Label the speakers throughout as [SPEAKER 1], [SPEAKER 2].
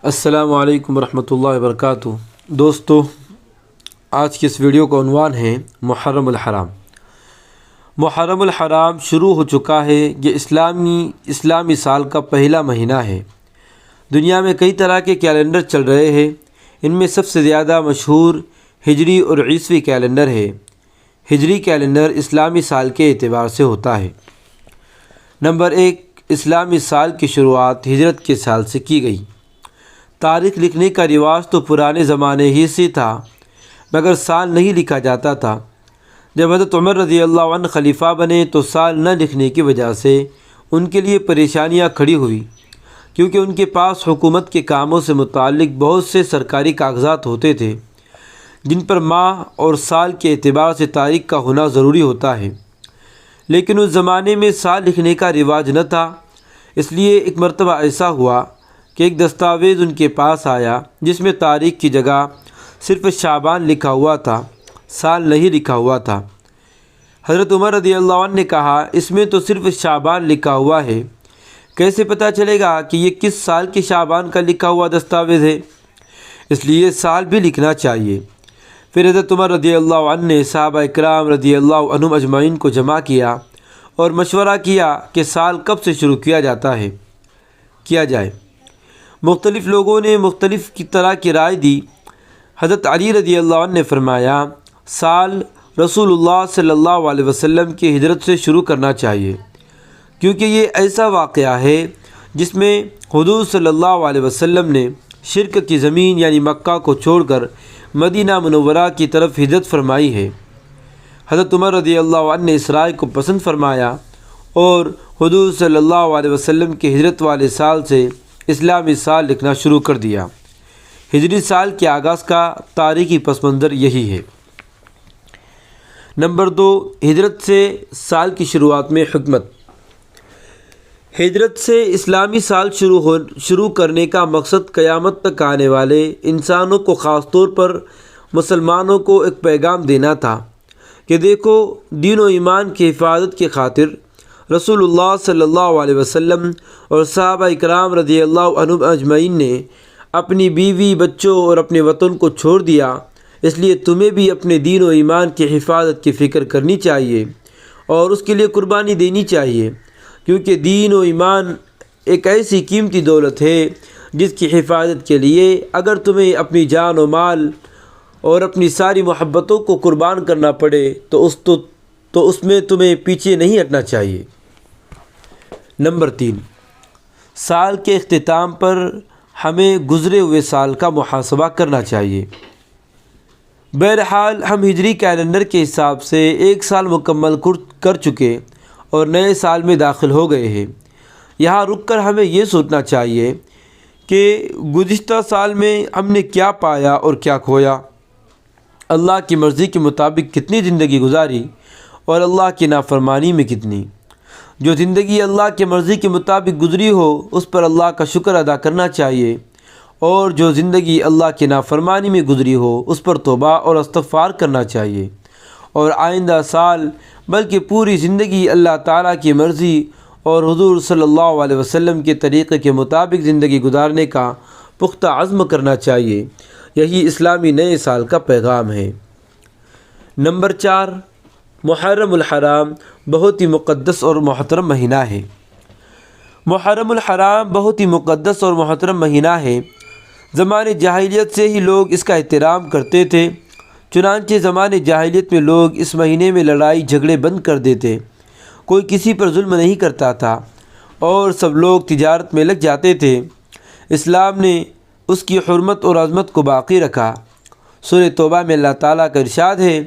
[SPEAKER 1] السلام علیکم ورحمۃ اللہ وبرکاتہ۔ دوستو، آج کی اس ویڈیو کا عنوان ہے محرم الحرام۔ محرم الحرام شروع ہو چکا ہے۔ یہ اسلامی سال کا پہلا مہینہ ہے۔ دنیا میں کئی طرح کے کیلنڈر چل رہے ہیں۔ ان میں سب سے زیادہ مشہور ہجری اور عیسوی کیلنڈر ہے۔ ہجری کیلنڈر اسلامی سال کے اعتبار سے ہوتا ہے۔ نمبر 1، اسلامی سال کی شروعات ہجرت کے سال سے کی گئی۔ تاریخ لکھنے کا رواج تو پرانے زمانے ہی سے تھا، مگر سال نہیں لکھا جاتا تھا۔ جب حضرت عمر رضی اللہ عنہ خلیفہ بنے تو سال نہ لکھنے کی وجہ سے ان کے لیے پریشانیاں کھڑی ہوئی، کیونکہ ان کے پاس حکومت کے کاموں سے متعلق بہت سے سرکاری کاغذات ہوتے تھے جن پر ماہ اور سال کے اعتبار سے تاریخ کا ہونا ضروری ہوتا ہے، لیکن اس زمانے میں سال لکھنے کا رواج نہ تھا۔ اس لیے ایک مرتبہ ایسا ہوا کہ ایک دستاویز ان کے پاس آیا جس میں تاریخ کی جگہ صرف شعبان لکھا ہوا تھا، سال نہیں لکھا ہوا تھا۔ حضرت عمر رضی اللہ عنہ نے کہا، اس میں تو صرف شعبان لکھا ہوا ہے، کیسے پتہ چلے گا کہ یہ کس سال کی شعبان کا لکھا ہوا دستاویز ہے؟ اس لیے سال بھی لکھنا چاہیے۔ پھر حضرت عمر رضی اللہ عنہ نے صحابہ اکرام رضی اللہ عنہم اجمعین کو جمع کیا اور مشورہ کیا کہ سال کب سے شروع کیا جائے۔ مختلف لوگوں نے مختلف طرح کی رائے دی۔ حضرت علی رضی اللہ عنہ نے فرمایا، سال رسول اللہ صلی اللہ علیہ وسلم کی ہجرت سے شروع کرنا چاہیے، کیونکہ یہ ایسا واقعہ ہے جس میں حضور صلی اللہ علیہ وسلم نے شرک کی زمین یعنی مکہ کو چھوڑ کر مدینہ منورہ کی طرف ہجرت فرمائی ہے۔ حضرت عمر رضی اللہ عنہ نے اس رائے کو پسند فرمایا اور حضور صلی اللہ علیہ وسلم کی ہجرت والے سال سے اسلامی سال لکھنا شروع کر دیا۔ ہجری سال کے آغاز کا تاریخی پس منظر یہی ہے۔ نمبر 2، ہجرت سے سال کی شروعات میں حکمت۔ ہجرت سے اسلامی سال شروع کرنے کا مقصد قیامت تک آنے والے انسانوں کو، خاص طور پر مسلمانوں کو ایک پیغام دینا تھا کہ دیکھو، دین و ایمان کی حفاظت کی خاطر رسول اللہ صلی اللہ علیہ وسلم اور صحابہ اکرام رضی اللہ عنہم اجمعین نے اپنی بیوی، بچوں اور اپنے وطن کو چھوڑ دیا۔ اس لیے تمہیں بھی اپنے دین و ایمان کی حفاظت کی فکر کرنی چاہیے اور اس کے لیے قربانی دینی چاہیے، کیونکہ دین و ایمان ایک ایسی قیمتی دولت ہے جس کی حفاظت کے لیے اگر تمہیں اپنی جان و مال اور اپنی ساری محبتوں کو قربان کرنا پڑے تو اس میں تمہیں پیچھے نہیں ہٹنا چاہیے۔ نمبر 3، سال کے اختتام پر ہمیں گزرے ہوئے سال کا محاسبہ کرنا چاہیے۔ بہرحال ہم ہجری کیلنڈر کے حساب سے ایک سال مکمل کر چکے اور نئے سال میں داخل ہو گئے ہیں۔ یہاں رک کر ہمیں یہ سوچنا چاہیے کہ گزشتہ سال میں ہم نے کیا پایا اور کیا کھویا، اللہ کی مرضی کے مطابق کتنی زندگی گزاری اور اللہ کی نافرمانی میں کتنی۔ جو زندگی اللہ کی مرضی کے مطابق گزری ہو اس پر اللہ کا شکر ادا کرنا چاہیے، اور جو زندگی اللہ کی نافرمانی میں گزری ہو اس پر توبہ اور استغفار کرنا چاہیے، اور آئندہ سال بلکہ پوری زندگی اللہ تعالیٰ کی مرضی اور حضور صلی اللہ علیہ وسلم کے طریقے کے مطابق زندگی گزارنے کا پختہ عزم کرنا چاہیے۔ یہی اسلامی نئے سال کا پیغام ہے۔ نمبر 4، محرم الحرام بہت ہی مقدس اور محترم مہینہ ہے۔ محرم الحرام بہت ہی مقدس اور محترم مہینہ ہے۔ زمانے جاہلیت سے ہی لوگ اس کا احترام کرتے تھے، چنانچہ زمانے جاہلیت میں لوگ اس مہینے میں لڑائی جھگڑے بند کر دیتے، کوئی کسی پر ظلم نہیں کرتا تھا اور سب لوگ تجارت میں لگ جاتے تھے۔ اسلام نے اس کی حرمت اور عظمت کو باقی رکھا۔ سورہ توبہ میں اللہ تعالیٰ کا ارشاد ہے،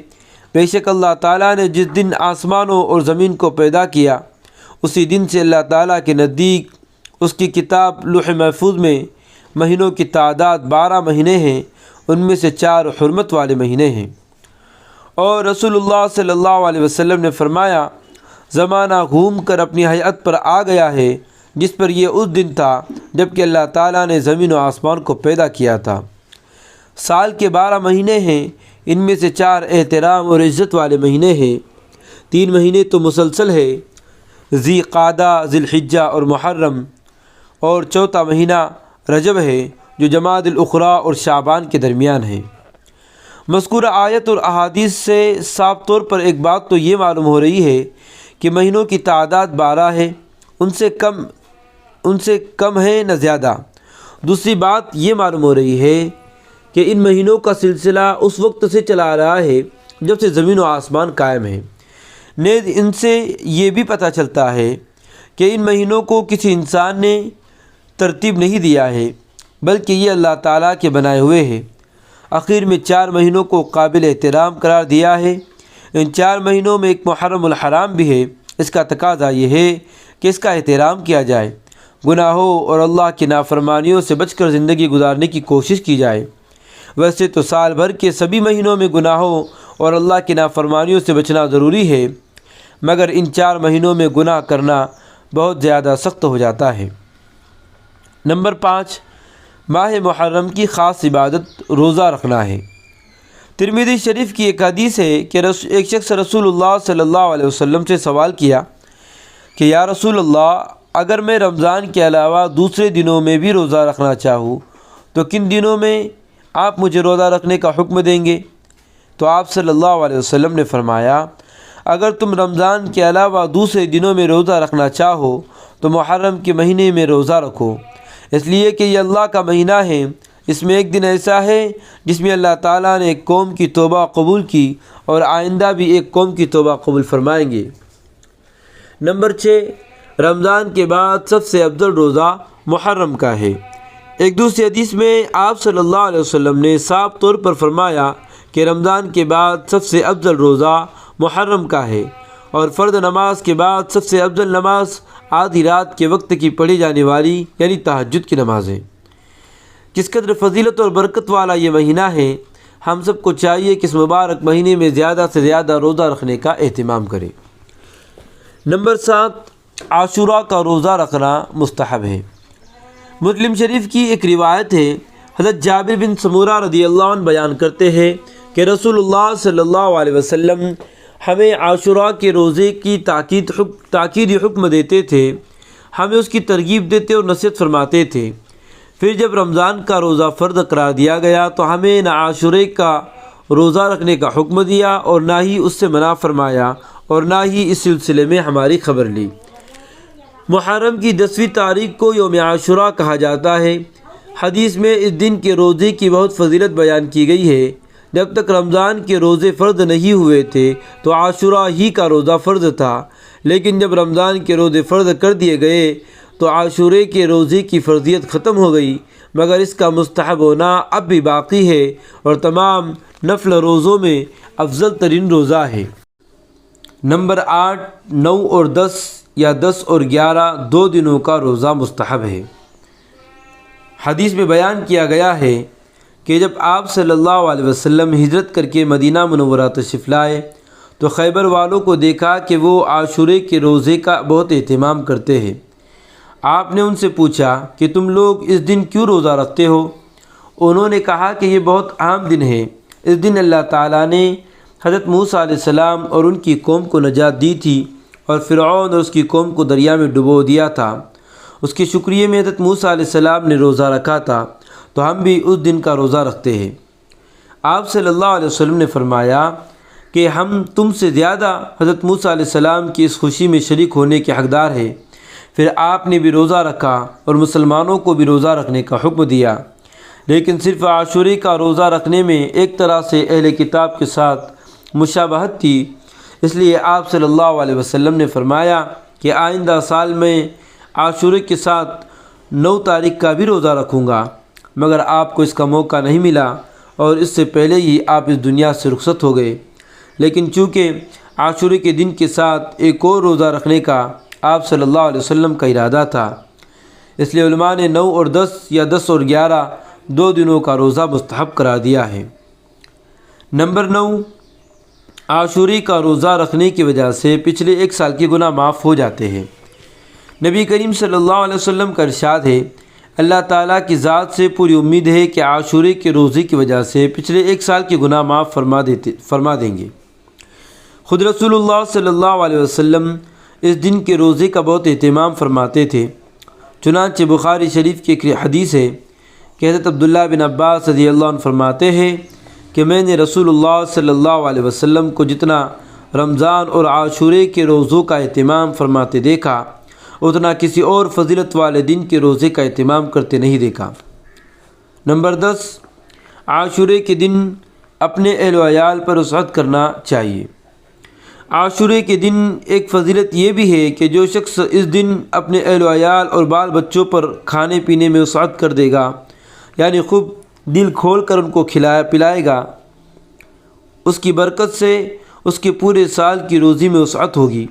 [SPEAKER 1] بے شک اللہ تعالیٰ نے جس دن آسمانوں اور زمین کو پیدا کیا اسی دن سے اللہ تعالیٰ کے نزدیک اس کی کتاب لوح محفوظ میں مہینوں کی تعداد 12 مہینے ہیں، ان میں سے 4 حرمت والے مہینے ہیں۔ اور رسول اللہ صلی اللہ علیہ وسلم نے فرمایا، زمانہ گھوم کر اپنی ہیئت پر آ گیا ہے جس پر یہ اس دن تھا جب کہ اللہ تعالیٰ نے زمین و آسمان کو پیدا کیا تھا۔ سال کے 12 مہینے ہیں، ان میں سے 4 احترام اور عزت والے مہینے ہیں، 3 مہینے تو مسلسل ہے، ذی قعدہ، ذی الحجہ اور محرم، اور چوتھا مہینہ رجب ہے جو جمادی الاخری اور شعبان کے درمیان ہے۔ مذکورہ آیت اور احادیث سے صاف طور پر ایک بات تو یہ معلوم ہو رہی ہے کہ مہینوں کی تعداد 12 ہے، ان سے کم ہے نہ زیادہ۔ دوسری بات یہ معلوم ہو رہی ہے کہ ان مہینوں کا سلسلہ اس وقت سے چلا آ رہا ہے جب سے زمین و آسمان قائم ہے۔ نیز ان سے یہ بھی پتہ چلتا ہے کہ ان مہینوں کو کسی انسان نے ترتیب نہیں دیا ہے، بلکہ یہ اللہ تعالیٰ کے بنائے ہوئے ہیں۔ آخر میں 4 مہینوں کو قابل احترام قرار دیا ہے۔ ان 4 مہینوں میں ایک محرم الحرام بھی ہے۔ اس کا تقاضا یہ ہے کہ اس کا احترام کیا جائے، گناہوں اور اللہ کی نافرمانیوں سے بچ کر زندگی گزارنے کی کوشش کی جائے۔ ویسے تو سال بھر کے سبھی مہینوں میں گناہوں اور اللہ کی نافرمانیوں سے بچنا ضروری ہے، مگر ان 4 مہینوں میں گناہ کرنا بہت زیادہ سخت ہو جاتا ہے۔ نمبر 5، ماہ محرم کی خاص عبادت روزہ رکھنا ہے۔ ترمذی شریف کی ایک حدیث ہے کہ ایک شخص رسول اللہ صلی اللہ علیہ وسلم سے سوال کیا کہ یا رسول اللہ، اگر میں رمضان کے علاوہ دوسرے دنوں میں بھی روزہ رکھنا چاہوں تو کن دنوں میں آپ مجھے روزہ رکھنے کا حکم دیں گے؟ تو آپ صلی اللہ علیہ وسلم نے فرمایا، اگر تم رمضان کے علاوہ دوسرے دنوں میں روزہ رکھنا چاہو تو محرم کے مہینے میں روزہ رکھو، اس لیے کہ یہ اللہ کا مہینہ ہے۔ اس میں ایک دن ایسا ہے جس میں اللہ تعالیٰ نے ایک قوم کی توبہ قبول کی اور آئندہ بھی ایک قوم کی توبہ قبول فرمائیں گے۔ نمبر 6، رمضان کے بعد سب سے افضل روزہ محرم کا ہے۔ ایک دوسری حدیث میں آپ صلی اللہ علیہ وسلم نے صاف طور پر فرمایا کہ رمضان کے بعد سب سے افضل روزہ محرم کا ہے، اور فرض نماز کے بعد سب سے افضل نماز آدھی رات کے وقت کی پڑھی جانے والی یعنی تہجد کی نماز ہے۔ کس قدر فضیلت اور برکت والا یہ مہینہ ہے، ہم سب کو چاہیے کہ اس مبارک مہینے میں زیادہ سے زیادہ روزہ رکھنے کا اہتمام کریں۔ نمبر 7، عاشوراء کا روزہ رکھنا مستحب ہے۔ مسلم شریف کی ایک روایت ہے، حضرت جابر بن سمورہ رضی اللہ عنہ بیان کرتے ہیں کہ رسول اللہ صلی اللہ علیہ وسلم ہمیں عاشوراء کے روزے کی تاکیدی حکم دیتے تھے، ہمیں اس کی ترغیب دیتے اور نصیحت فرماتے تھے۔ پھر جب رمضان کا روزہ فرض قرار دیا گیا تو ہمیں نہ عاشورے کا روزہ رکھنے کا حکم دیا اور نہ ہی اس سے منع فرمایا اور نہ ہی اس سلسلے میں ہماری خبر لی۔ محرم کی 10ویں تاریخ کو یوم عاشوراء کہا جاتا ہے۔ حدیث میں اس دن کے روزے کی بہت فضیلت بیان کی گئی ہے۔ جب تک رمضان کے روزے فرض نہیں ہوئے تھے تو عاشوراء ہی کا روزہ فرض تھا، لیکن جب رمضان کے روزے فرض کر دیے گئے تو عاشورے کے روزے کی فرضیت ختم ہو گئی، مگر اس کا مستحب ہونا اب بھی باقی ہے اور تمام نفل روزوں میں افضل ترین روزہ ہے۔ نمبر 8، 9 اور 10 یا 10 اور 11 2 دنوں کا روزہ مستحب ہے۔ حدیث میں بیان کیا گیا ہے کہ جب آپ صلی اللہ علیہ وسلم ہجرت کر کے مدینہ منورہ تشریف لائے تو خیبر والوں کو دیکھا کہ وہ عاشورے کے روزے کا بہت اہتمام کرتے ہیں۔ آپ نے ان سے پوچھا کہ تم لوگ اس دن کیوں روزہ رکھتے ہو؟ انہوں نے کہا کہ یہ بہت عام دن ہے، اس دن اللہ تعالیٰ نے حضرت موسیٰ علیہ السلام اور ان کی قوم کو نجات دی تھی اور فرعون اور اس کی قوم کو دریا میں ڈبو دیا تھا۔ اس کے شکریہ میں حضرت موسیٰ علیہ السلام نے روزہ رکھا تھا، تو ہم بھی اس دن کا روزہ رکھتے ہیں۔ آپ صلی اللہ علیہ وسلم نے فرمایا کہ ہم تم سے زیادہ حضرت موسیٰ علیہ السلام کی اس خوشی میں شریک ہونے کے حقدار ہیں۔ پھر آپ نے بھی روزہ رکھا اور مسلمانوں کو بھی روزہ رکھنے کا حکم دیا، لیکن صرف عاشورے کا روزہ رکھنے میں ایک طرح سے اہل کتاب کے ساتھ مشابہت تھی، اس لیے آپ صلی اللہ علیہ وسلم نے فرمایا کہ آئندہ سال میں عاشورے کے ساتھ 9 تاریخ کا بھی روزہ رکھوں گا، مگر آپ کو اس کا موقع نہیں ملا اور اس سے پہلے ہی آپ اس دنیا سے رخصت ہو گئے۔ لیکن چونکہ عاشورے کے دن کے ساتھ ایک اور روزہ رکھنے کا آپ صلی اللہ علیہ وسلم کا ارادہ تھا، اس لیے علماء نے 9 اور 10 یا 10 اور 11 2 دنوں کا روزہ مستحب قرار دیا ہے۔ نمبر 9، عاشورے کا روزہ رکھنے کی وجہ سے پچھلے 1 سال کے گناہ معاف ہو جاتے ہیں۔ نبی کریم صلی اللہ علیہ وسلم کا ارشاد ہے، اللہ تعالیٰ کی ذات سے پوری امید ہے کہ عاشورے کے روزے کی وجہ سے پچھلے 1 سال کے گناہ معاف فرما دیں گے۔ خود رسول اللہ صلی اللہ علیہ وسلم اس دن کے روزے کا بہت اہتمام فرماتے تھے۔ چنانچہ بخاری شریف کی ایک حدیث ہے کہ حضرت عبداللہ بن عباس رضی اللہ عنہ فرماتے ہیں کہ میں نے رسول اللہ صلی اللہ علیہ وسلم کو جتنا رمضان اور عاشورے کے روزوں کا اہتمام فرماتے دیکھا اتنا کسی اور فضیلت والے دن کے روزے کا اہتمام کرتے نہیں دیکھا۔ نمبر 10، عاشورے کے دن اپنے اہل و عیال پر وسعت کرنا چاہیے۔ عاشورے کے دن ایک فضیلت یہ بھی ہے کہ جو شخص اس دن اپنے اہل و عیال اور بال بچوں پر کھانے پینے میں وسعت کر دے گا، یعنی خوب دل کھول کر ان کو پلائے گا، اس کی برکت سے اس کے پورے سال کی روزی میں وسعت ہوگی۔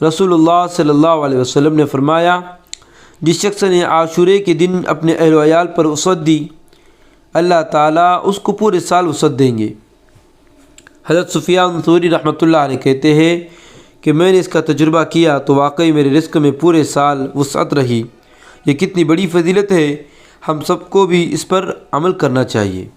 [SPEAKER 1] رسول اللہ صلی اللہ علیہ وسلم نے فرمایا، جس شخص نے عاشورے کے دن اپنے اہل و عیال پر وسعت دی، اللہ تعالیٰ اس کو پورے سال وسعت دیں گے۔ حضرت سفیان ثوری رحمۃ اللہ علیہ کہتے ہیں کہ میں نے اس کا تجربہ کیا تو واقعی میرے رزق میں پورے سال وسعت رہی۔ یہ کتنی بڑی فضیلت ہے، ہم سب کو بھی اس پر عمل کرنا چاہیے۔